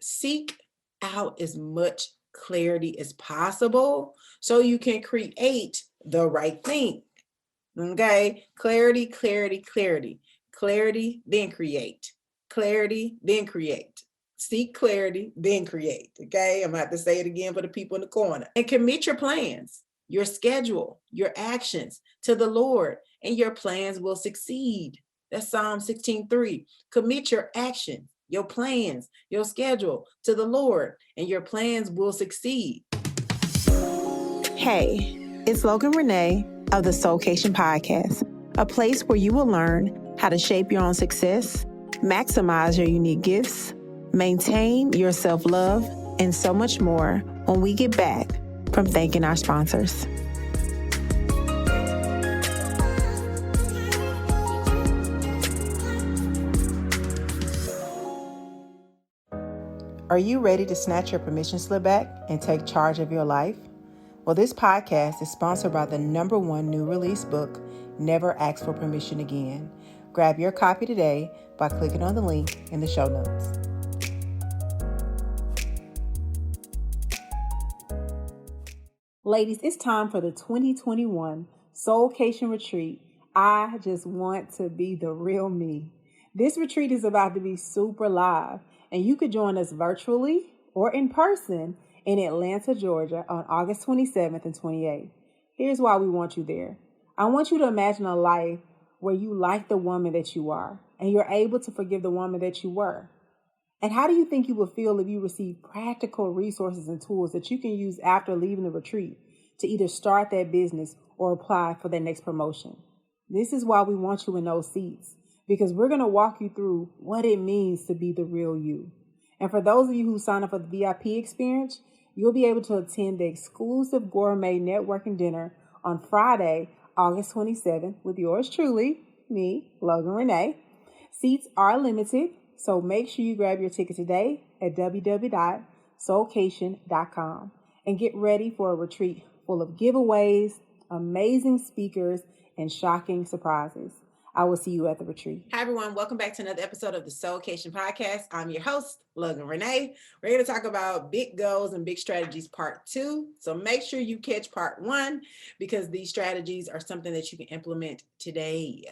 seek out as much clarity as possible so you can create the right thing. Okay? Clarity, clarity, clarity. Clarity, then create. Clarity, then create. Seek clarity, then create. Okay? I'm going to have to say it again for the people in the corner. And commit your plans, your schedule, your actions to the Lord, and your plans will succeed. That's Psalm 16:3. Commit your action, your plans, your schedule to the Lord, and your plans will succeed. Hey, it's Logan Renee of the SOULKATION podcast, a place where you will learn how to shape your own success, maximize your unique gifts, maintain your self-love, and so much more when we get back from thanking our sponsors. Are you ready to snatch your permission slip back and take charge of your life? Well, this podcast is sponsored by the #1 new release book, Never Ask for Permission Again. Grab your copy today by clicking on the link in the show notes. Ladies, it's time for the 2021 SOULKATION Retreat. I just want to be the real me. This retreat is about to be super live, and you could join us virtually or in person in Atlanta, Georgia on August 27th and 28th. Here's why we want you there. I want you to imagine a life where you like the woman that you are and you're able to forgive the woman that you were. And how do you think you would feel if you receive practical resources and tools that you can use after leaving the retreat to either start that business or apply for that next promotion? This is why we want you in those seats, because we're going to walk you through what it means to be the real you. And for those of you who sign up for the VIP experience, you'll be able to attend the exclusive gourmet networking dinner on Friday, August 27th with yours truly, me, Logan Renee. Seats are limited, so make sure you grab your ticket today at www.soulkation.com and get ready for a retreat full of giveaways, amazing speakers, and shocking surprises. I will see you at the retreat. Hi, everyone. Welcome back to another episode of the SOULKATION podcast. I'm your host, Logan Renee. We're going to talk about big goals and big strategies part 2. So make sure you catch part 1 because these strategies are something that you can implement today.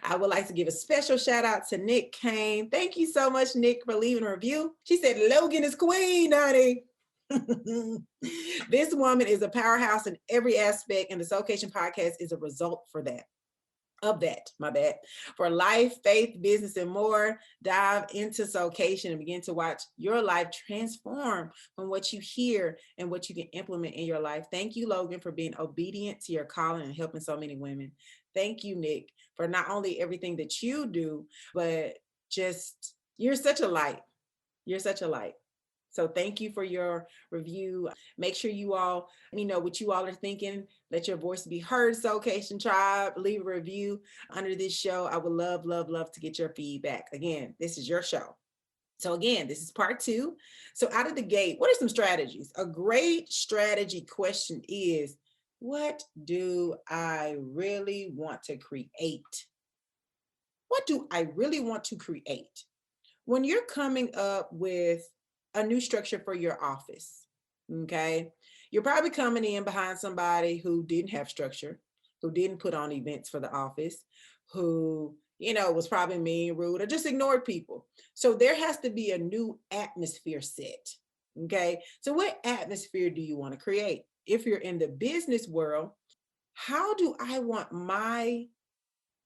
I would like to give a special shout out to Nick Kane. Thank you so much, Nick, for leaving a review. She said, Logan is queen, honey. This woman is a powerhouse in every aspect, and the SOULKATION podcast is a result for that. For life, faith, business, and more, dive into SOULKATION and begin to watch your life transform from what you hear and what you can implement in your life. Thank you, Logan, for being obedient to your calling and helping so many women. Thank you, Nick, for not only everything that you do, but just, you're such a light. You're such a light. So thank you for your review. Make sure you all let me know what you all are thinking. Let your voice be heard, SOULKATION Tribe. Leave a review under this show. I would love, love, love to get your feedback. Again, this is your show. So again, this is part 2. So out of the gate, what are some strategies? A great strategy question is, what do I really want to create? What do I really want to create? When you're coming up with a new structure for your office, okay? You're probably coming in behind somebody who didn't have structure, who didn't put on events for the office, who, was probably mean, rude, or just ignored people. So there has to be a new atmosphere set, okay? So what atmosphere do you want to create? If you're in the business world, how do I want my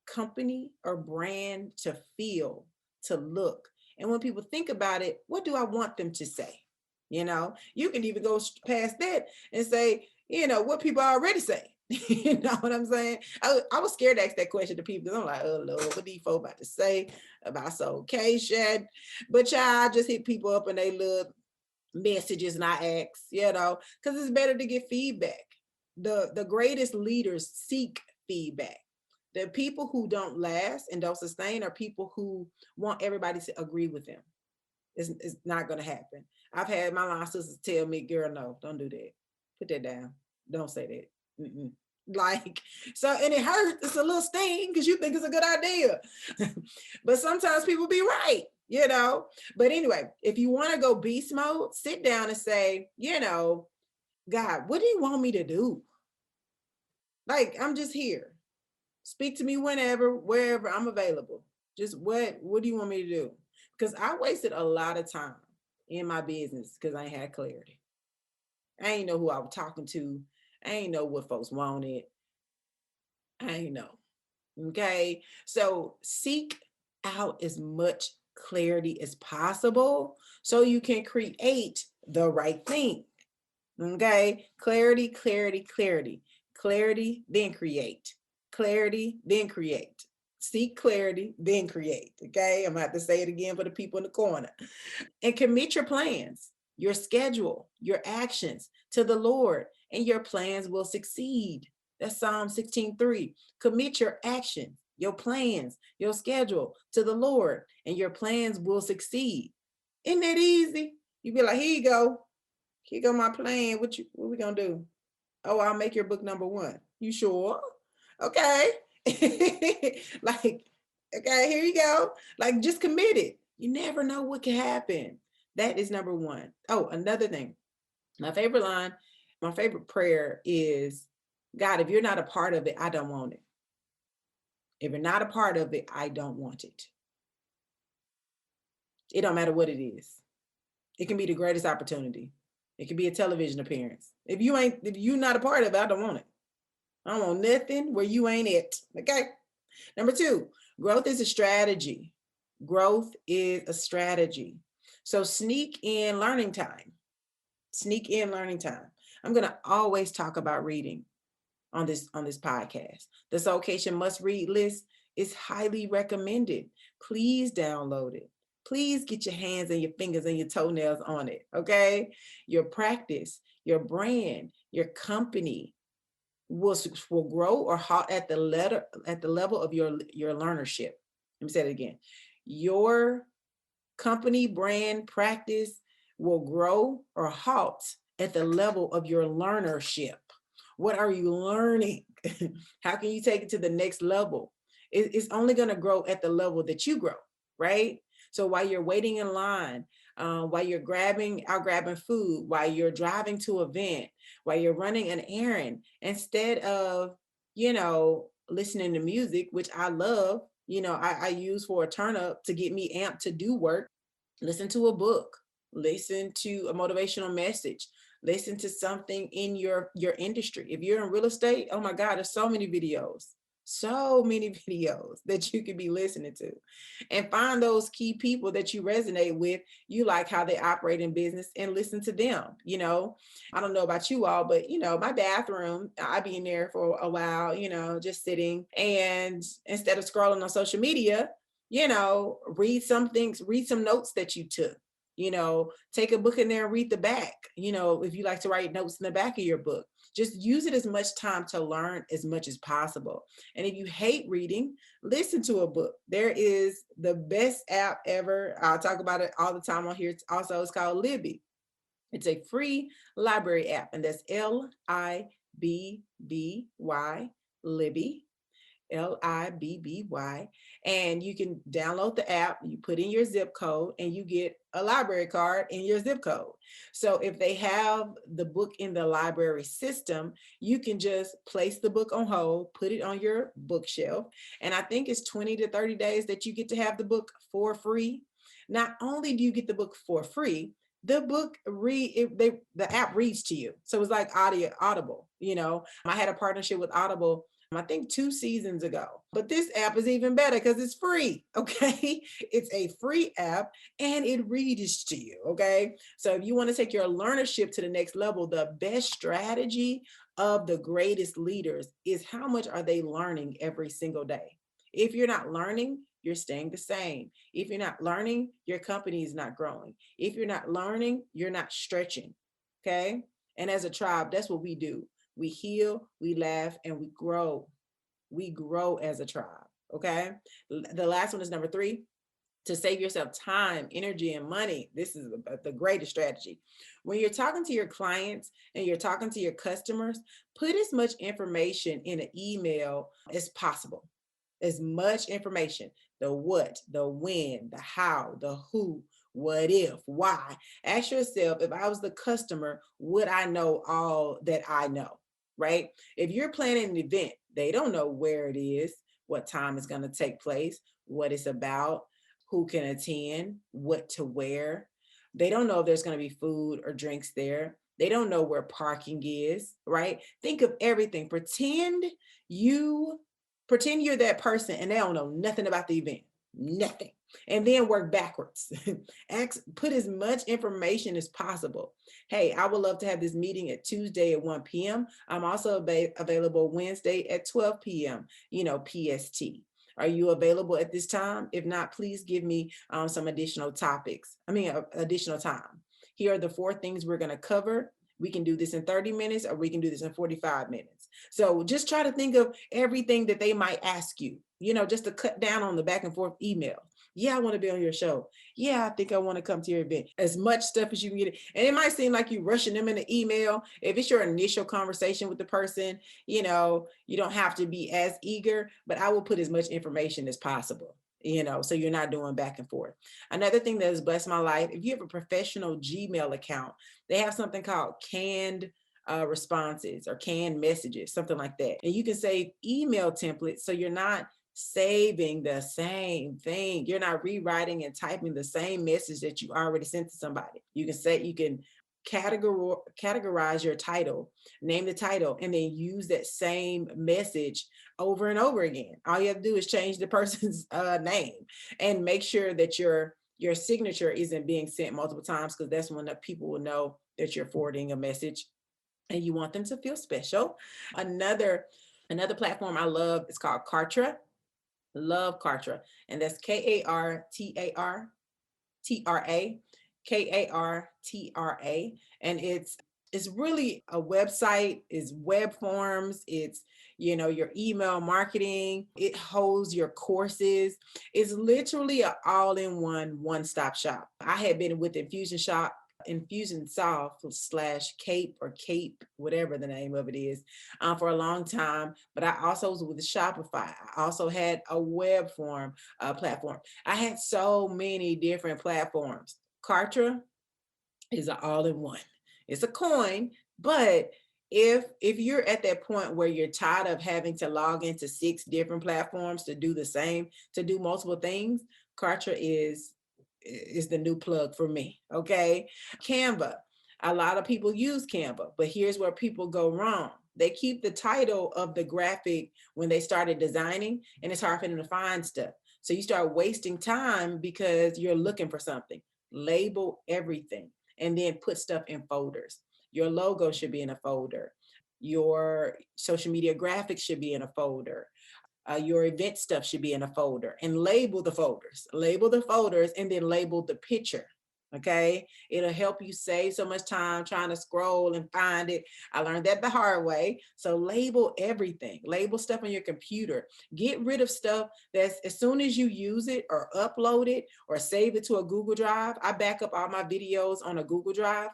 company or brand to feel, to look? And when people think about it, what do I want them to say? You can even go past that and say, what people already say. You know what I'm saying? I was scared to ask that question to people because I'm like, oh, Lord, what these folks about to say about SOULKATION? But I just hit people up and they look messages and I ask, because it's better to get feedback. The greatest leaders seek feedback. The people who don't last and don't sustain are people who want everybody to agree with them. It's not going to happen. I've had my line sisters tell me, girl, no, don't do that. Put that down. Don't say that. And it hurts. It's a little sting because you think it's a good idea. But sometimes people be right. you know. But anyway, if you want to go beast mode, sit down and say, God, what do you want me to do? Like, I'm just here. Speak to me whenever, wherever, I'm available. Just what do you want me to do? Because I wasted a lot of time in my business because I ain't had clarity. I ain't know who I was talking to. I ain't know what folks wanted. I ain't know. Okay. So seek out as much clarity as possible so you can create the right thing. Okay. Clarity, clarity, clarity. Clarity, then create. Clarity, then create. Seek clarity, then create. Okay. I'm going to have to say it again for the people in the corner. And commit your plans, your schedule, your actions to the Lord, and your plans will succeed. That's Psalm 16:3. Commit your actions, your plans, your schedule to the Lord, and your plans will succeed. Isn't that easy? You be like, here you go. Here go my plan. What we gonna do? Oh, I'll make your book number one. You sure? Okay. Like, okay, here you go. Like, just commit it. You never know what can happen. That is number one. Oh, another thing. My favorite line, my favorite prayer is, God, if you're not a part of it, I don't want it. If you're not a part of it, I don't want it. It don't matter what it is. It can be the greatest opportunity. It can be a television appearance. If you're not a part of it, I don't want it. I don't want nothing where you ain't it. Okay. Number two, growth is a strategy. Growth is a strategy. So sneak in learning time. Sneak in learning time. I'm going to always talk about reading on this podcast. The SOULKATION must read list is highly recommended. Please download it. Please get your hands and your fingers and your toenails on it. Okay. Your practice, your brand, your company will grow or halt at the level of your learnership. Let me say it again. Your company, brand, practice will grow or halt at the level of your learnership. What are you learning? How can you take it to the next level? It's only going to grow at the level that you grow, right? So while you're waiting in line, while you're grabbing food, while you're driving to an event, while you're running an errand, instead of, listening to music, which I love, I use for a turn up to get me amped to do work, listen to a book, listen to a motivational message, listen to something in your industry. If you're in real estate, oh my God, there's so many videos that you could be listening to, and find those key people that you resonate with, you like how they operate in business, and listen to them. I don't know about you all, but my bathroom, I be in there for a while, just sitting, and instead of scrolling on social media, read some things, read some notes that you took, take a book in there and read the back, if you like to write notes in the back of your book. Just use it as much time to learn as much as possible. And if you hate reading, listen to a book. There is the best app ever. I'll talk about it all the time on here. It's called Libby. It's a free library app, and that's Libby, Libby. Libby, and you can download the app, you put in your zip code, and you get a library card in your zip code. So if they have the book in the library system, you can just place the book on hold, put it on your bookshelf, and I think it's 20 to 30 days that you get to have the book for free. Not only do you get the book for free, the book the app reads to you. So it's like Audible. I had a partnership with Audible, I think 2 seasons ago. But this app is even better because it's free, okay? It's a free app and it reads to you, okay? So if you want to take your learnership to the next level, the best strategy of the greatest leaders is how much are they learning every single day? If you're not learning, you're staying the same. If you're not learning, your company is not growing. If you're not learning, you're not stretching, okay? And as a tribe, that's what we do. We heal, we laugh, and we grow. We grow as a tribe, okay? The last one is number 3, to save yourself time, energy, and money. This is the greatest strategy. When you're talking to your clients and you're talking to your customers, put as much information in an email as possible. as much information, the what, the when, the how, the who, what if, why. Ask yourself, if I was the customer, would I know all that I know, right? If you're planning an event, they don't know where it is, what time it's going to take place, what it's about, who can attend, what to wear. They don't know if there's going to be food or drinks there. They don't know where parking is, right? Think of everything. You pretend you're that person and they don't know nothing about the event. Nothing. And then work backwards. Put as much information as possible. Hey, I would love to have this meeting at Tuesday at 1 p.m. I'm also available Wednesday at 12 p.m., PST. Are you available at this time? If not, please give me some additional additional time. Here are the 4 things we're going to cover. We can do this in 30 minutes or we can do this in 45 minutes. So just try to think of everything that they might ask you, just to cut down on the back and forth email. Yeah, I want to be on your show. Yeah, I think I want to come to your event. As much stuff as you can get. And it might seem like you're rushing them in the email. If it's your initial conversation with the person, you don't have to be as eager, but I will put as much information as possible, so you're not doing back and forth. Another thing that has blessed my life, if you have a professional Gmail account, they have something called canned responses or canned messages, something like that. And you can save email templates so you're not saving the same thing. You're not rewriting and typing the same message that you already sent to somebody. You can categorize your title, name the title, and then use that same message over and over again. All you have to do is change the person's name and make sure that your signature isn't being sent multiple times, because that's when the people will know that you're forwarding a message and you want them to feel special. Another platform I love is called Kartra. Love Kartra. And that's Kartra, Kartra. And it's really a website, it's web forms, it's your email marketing, it holds your courses. It's literally an all-in-one, one-stop shop. I had been with Infusionsoft /Cape, whatever the name of it is, for a long time. But I also was with Shopify. I also had a web form platform. I had so many different platforms. Kartra is an all-in-one. It's a coin, but if you're at that point where you're tired of having to log into 6 different platforms to do multiple things, Kartra is the new plug for me. Okay. Canva. A lot of people use Canva, but here's where people go wrong. They keep the title of the graphic when they started designing, and it's hard for them to find stuff. So you start wasting time because you're looking for something. Label everything and then put stuff in folders. Your logo should be in a folder. Your social media graphics should be in a folder. Your event stuff should be in a folder, and label the folders, and then label the picture. Okay. It'll help you save so much time trying to scroll and find it. I learned that the hard way. So label everything, label stuff on your computer, get rid of stuff that's as soon as you use it or upload it or save it to a Google Drive. I back up all my videos on a Google Drive.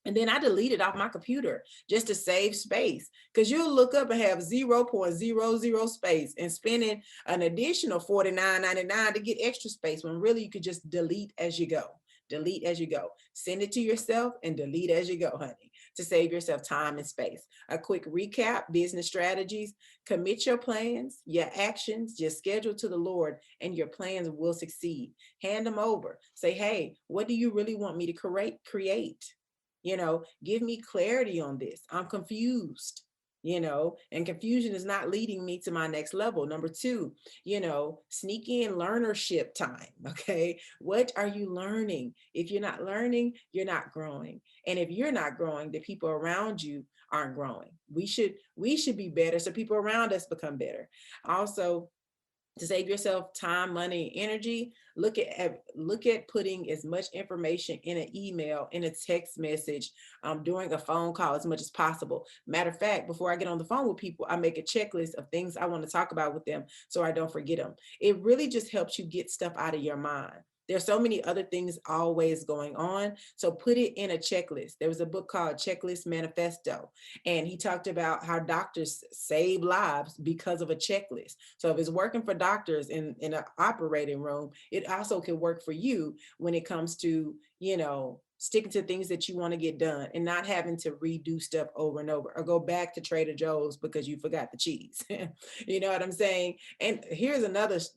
And then I delete it off my computer just to save space, because you'll look up and have 0.00 space and spending an additional $49.99 to get extra space, when really you could just delete as you go. Delete as you go. Send it to yourself and delete as you go, honey, to save yourself time and space. A quick recap: business strategies. Commit your plans, your actions, your schedule to the Lord, and your plans will succeed. Hand them over. Say, hey, what do you really want me to create? Give me clarity on this. I'm confused, and confusion is not leading me to my next level. Number 2, sneak in learnership time. Okay. What are you learning? If you're not learning, you're not growing. And if you're not growing, the people around you aren't growing. We should be better so people around us become better. Also, to save yourself time, money, energy, look at putting as much information in an email, in a text message, during a phone call as much as possible. Matter of fact, before I get on the phone with people, I make a checklist of things I want to talk about with them so I don't forget them. It really just helps you get stuff out of your mind. There's so many other things always going on. So put it in a checklist. There was a book called Checklist Manifesto, and he talked about how doctors save lives because of a checklist. So if it's working for doctors in an operating room, it also can work for you when it comes to, sticking to things that you want to get done and not having to redo stuff over and over or go back to Trader Joe's because you forgot the cheese. You know what I'm saying? And here's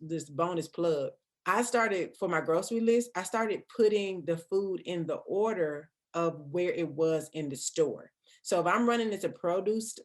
this bonus plug. I started, for my grocery list, I started putting the food in the order of where it was in the store. So if I'm running into produce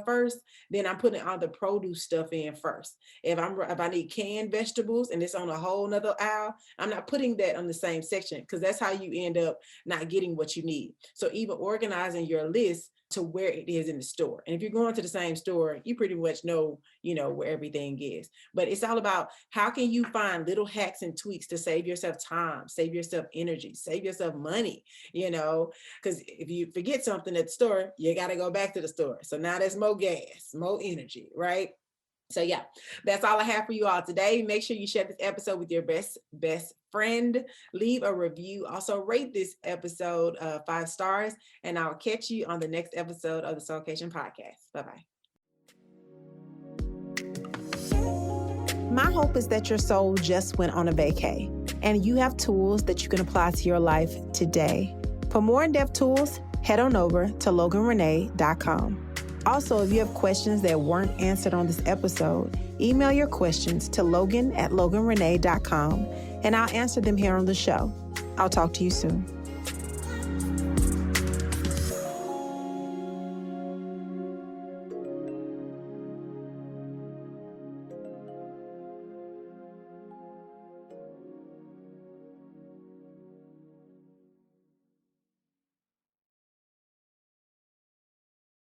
first, then I'm putting all the produce stuff in first. If I need canned vegetables and it's on a whole nother aisle, I'm not putting that on the same section, because that's how you end up not getting what you need. So even organizing your list to where it is in the store. And if you're going to the same store, you pretty much know, where everything is. But it's all about how can you find little hacks and tweaks to save yourself time, save yourself energy, save yourself money, because if you forget something at the store, you got to go back to the store. So now there's more gas, more energy, right? So yeah, that's all I have for you all today. Make sure you share this episode with your best friend. Leave a review. Also rate this episode 5 stars, and I'll catch you on the next episode of the SOULKATION podcast. Bye-bye. My hope is that your soul just went on a vacay, and you have tools that you can apply to your life today. For more in-depth tools, head on over to loganrenee.com. Also, if you have questions that weren't answered on this episode, email your questions to logan@loganrenee.com, and I'll answer them here on the show. I'll talk to you soon.